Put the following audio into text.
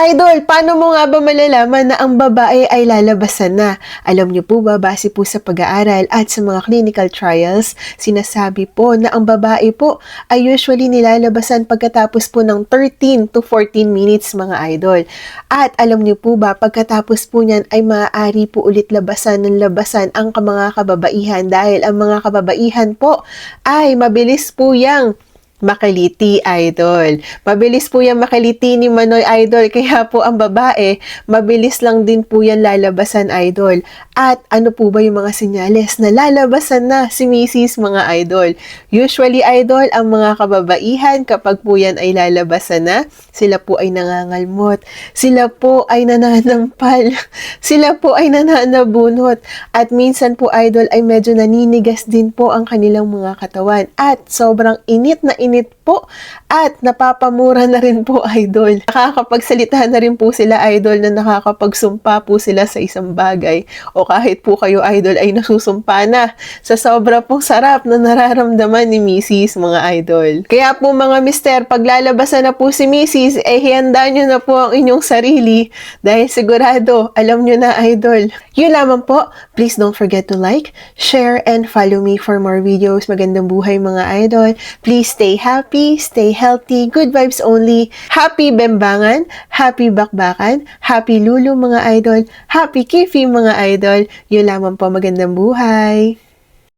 Idol, paano mo nga ba malalaman na ang babae ay lalabasan na? Alam niyo po ba, base po sa pag-aaral at sa mga clinical trials, sinasabi po na ang babae po ay usually nilalabasan pagkatapos po ng 13 to 14 minutes mga idol. At alam niyo po ba, pagkatapos po niyan ay maaari po ulit labasan ng labasan ang mga kababaihan dahil ang mga kababaihan po ay mabilis po yang makiliti, idol. Mabilis po yan makiliti ni Manoy, idol. Kaya po ang babae, mabilis lang din po yan lalabasan, idol. At ano po ba yung mga senyales na lalabasan na si Mrs. mga idol? Usually, idol, ang mga kababaihan kapag po yan ay lalabasan na, sila po ay nangangalmot. Sila po ay nananampal. Sila po ay nananabunot. At minsan po, idol, ay medyo naninigas din po ang kanilang mga katawan. At sobrang init na init po at napapamura na rin po, idol. Nakakapagsalita na rin po sila, idol, na nakakapagsumpa po sila sa isang bagay o kahit po kayo, idol, ay nasusumpa na sa sobra pong sarap na nararamdaman ni Mrs. mga idol. Kaya po mga mister, paglalabasan na po si Mrs., eh hihanda nyo na po ang inyong sarili dahil sigurado, alam nyo na, idol. Yun lamang po, please don't forget to like, share, and follow me for more videos. Magandang buhay mga idol. Please stay happy, stay healthy, good vibes only. Happy Bembangan, happy Bakbakan, happy Lulu mga idol, happy Kifi mga idol. Yun lamang po, magandang buhay.